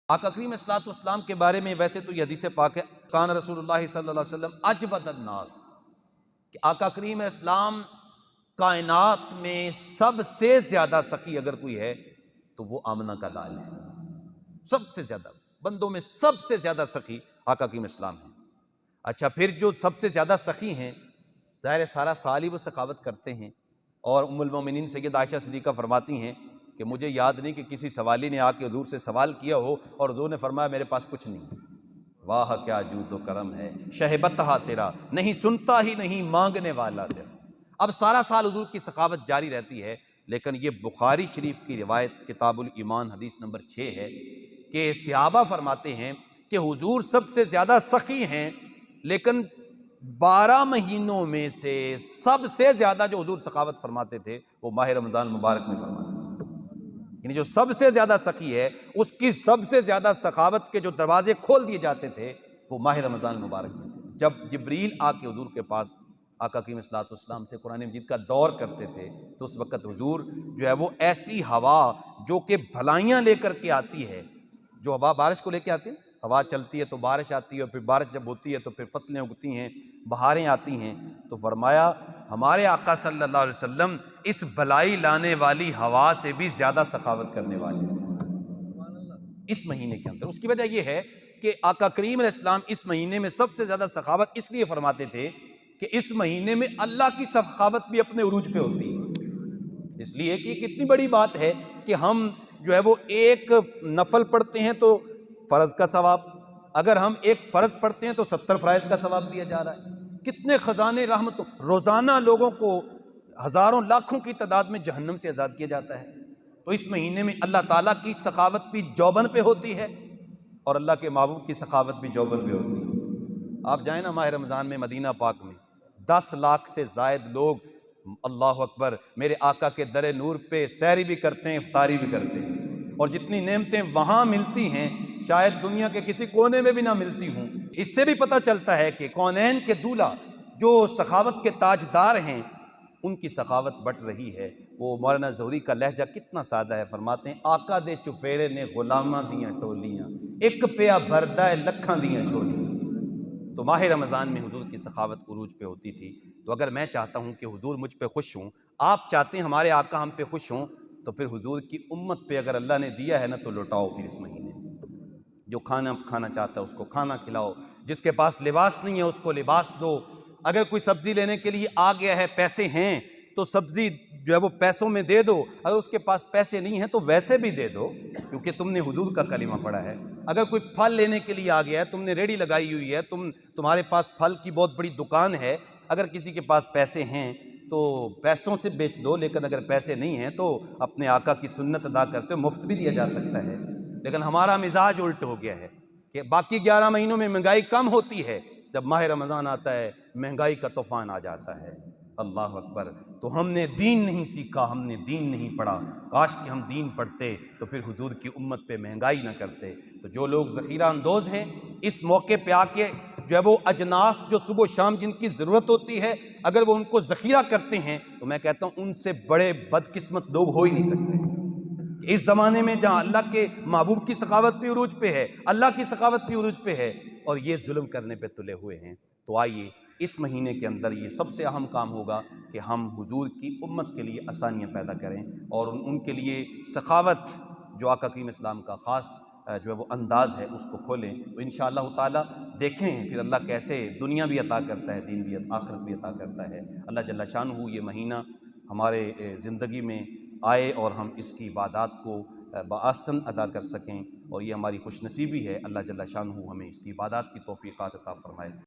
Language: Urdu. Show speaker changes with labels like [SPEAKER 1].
[SPEAKER 1] آقا کریم صلی اللہ کے بارے میں ویسے تو یہ حدیث پاک ہے، کان رسول اللہ صلی اللہ علیہ وسلم اجود الناس، کہ آقا کریم اسلام کائنات میں سب سے زیادہ سخی اگر کوئی ہے تو وہ آمنہ کا لال ہے۔ سب سے زیادہ بندوں میں سب سے زیادہ سخی آقا کریم اسلام ہے۔ اچھا، پھر جو سب سے زیادہ سخی ہیں، ظاہر سارا سال ہی وہ سخاوت کرتے ہیں، اور ام المومنین سید عائشہ صدیقہ فرماتی ہیں کہ مجھے یاد نہیں کہ کسی سوالی نے آ کے حضور سے سوال کیا ہو اور حضور نے فرمایا میرے پاس کچھ نہیں۔ واہ کیا جود و کرم ہے، شہبتہا تیرا، نہیں سنتا ہی نہیں مانگنے والا تیرا۔ اب سارا سال حضور کی سخاوت جاری رہتی ہے، لیکن یہ بخاری شریف کی روایت کتاب الایمان حدیث نمبر 6 ہے کہ صحابہ فرماتے ہیں کہ حضور سب سے زیادہ سخی ہیں، لیکن 12 مہینوں میں سے سب سے زیادہ جو حضور سخاوت فرماتے تھے وہ ماہ رمضان مبارک میں فرماتے تھے۔ یعنی جو سب سے زیادہ سخی ہے، اس کی سب سے زیادہ سخاوت کے جو دروازے کھول دیے جاتے تھے وہ ماہ رمضان مبارک میں تھے۔ جب جبریل آ کے حضور کے پاس آقا کریم صلی اللہ علیہ وسلم سے قرآن مجید کا دور کرتے تھے تو اس وقت حضور جو ہے وہ ایسی ہوا جو کہ بھلائیاں لے کر کے آتی ہے، جو ہوا بارش کو لے کے آتی ہے، ہوا چلتی ہے تو بارش آتی ہے، اور پھر بارش جب ہوتی ہے تو پھر فصلیں اگتی ہیں، بہاریں آتی ہیں، تو فرمایا ہمارے آقا صلی اللہ علیہ وسلم اس بلائی لانے والی ہوا سے بھی زیادہ سخاوت کرنے والے تھے اس مہینے کے اندر۔ اس کی وجہ یہ ہے کہ آقا کریم علیہ السلام اس مہینے میں سب سے زیادہ سخاوت اس لیے فرماتے تھے کہ اس مہینے میں اللہ کی سخاوت بھی اپنے عروج پہ ہوتی ہے۔ اس لیے کہ کتنی بڑی بات ہے کہ ہم جو ہے وہ ایک نفل پڑھتے ہیں تو فرض کا ثواب، اگر ہم ایک فرض پڑھتے ہیں تو 70 فرائض کا ثواب دیا جا رہا ہے۔ کتنے خزانے رحمت، روزانہ لوگوں کو ہزاروں لاکھوں کی تعداد میں جہنم سے آزاد کیا جاتا ہے۔ تو اس مہینے میں اللہ تعالیٰ کی سخاوت بھی جوبن پہ ہوتی ہے اور اللہ کے محبوب کی سخاوت بھی جوبن پہ ہوتی ہے۔ آپ جائیں نا ماہ رمضان میں مدینہ پاک میں، 10 لاکھ سے زائد لوگ اللہ اکبر میرے آقا کے در نور پہ سحری بھی کرتے ہیں، افطاری بھی کرتے ہیں، اور جتنی نعمتیں وہاں ملتی ہیں شاید دنیا کے کسی کونے میں بھی نہ ملتی ہوں۔ اس سے بھی پتہ چلتا ہے کہ کونین کے دولہ جو سخاوت کے تاجدار ہیں ان کی سخاوت بٹ رہی ہے۔ وہ مولانا زہری کا لہجہ کتنا سادہ ہے، فرماتے ہیں آقا دے چفیرے نے غلاماں دیاں ٹولیاں، ایک پیا بھردا ہے لکھاں دیاں جھولیاں۔ تو ماہ رمضان میں حضور کی سخاوت عروج پہ ہوتی تھی۔ تو اگر میں چاہتا ہوں کہ حضور مجھ پہ خوش ہوں، آپ چاہتے ہیں ہمارے آقا ہم پہ خوش ہوں، تو پھر حضور کی امت پہ اگر اللہ نے دیا ہے نا تو لوٹاؤ پھر اس مہینے میں۔ جو کھانا کھانا چاہتا ہے اس کو کھانا کھلاؤ، جس کے پاس لباس نہیں ہے اس کو لباس دو، اگر کوئی سبزی لینے کے لیے آ گیا ہے پیسے ہیں تو سبزی جو ہے وہ پیسوں میں دے دو، اگر اس کے پاس پیسے نہیں ہیں تو ویسے بھی دے دو، کیونکہ تم نے حدود کا کلمہ پڑھا ہے۔ اگر کوئی پھل لینے کے لیے آ گیا ہے، تم نے ریڑھی لگائی ہوئی ہے، تمہارے پاس پھل کی بہت بڑی دکان ہے، اگر کسی کے پاس پیسے ہیں تو پیسوں سے بیچ دو، لیکن اگر پیسے نہیں ہیں تو اپنے آقا کی سنت ادا کرتے ہو مفت بھی دیا جا سکتا ہے۔ لیکن ہمارا مزاج الٹ ہو گیا ہے کہ باقی 11 مہینوں میں مہنگائی کم ہوتی ہے، جب ماہ رمضان آتا ہے مہنگائی کا طوفان آ جاتا ہے۔ اللہ اکبر۔ تو ہم نے دین نہیں سیکھا، ہم نے دین نہیں پڑھا، کاش کہ ہم دین پڑھتے تو پھر حضور کی امت پہ مہنگائی نہ کرتے۔ تو جو لوگ ذخیرہ اندوز ہیں اس موقع پہ آ کے جو ہے وہ اجناس جو صبح و شام جن کی ضرورت ہوتی ہے اگر وہ ان کو ذخیرہ کرتے ہیں تو میں کہتا ہوں ان سے بڑے بدقسمت لوگ ہو ہی نہیں سکتے۔ اس زمانے میں جہاں اللہ کے محبوب کی سخاوت بھی عروج پہ ہے، اللہ کی سخاوت بھی عروج پہ ہے، اور یہ ظلم کرنے پہ تلے ہوئے ہیں، تو آئیے اس مہینے کے اندر یہ سب سے اہم کام ہوگا کہ ہم حضور کی امت کے لیے آسانیاں پیدا کریں اور ان کے لیے سخاوت جو آقا کریم اسلام کا خاص جو ہے وہ انداز ہے اس کو کھولیں۔ تو انشاءاللہ تعالیٰ دیکھیں پھر اللہ کیسے دنیا بھی عطا کرتا ہے، دین بھی آخرت بھی عطا کرتا ہے۔ اللہ جل شانہ یہ مہینہ ہمارے زندگی میں آئے اور ہم اس کی عبادات کو بآسن ادا کر سکیں، اور یہ ہماری خوش نصیبی ہے۔ اللہ جل شانہ ہمیں اس کی عبادات کی توفیقات عطا فرمائے۔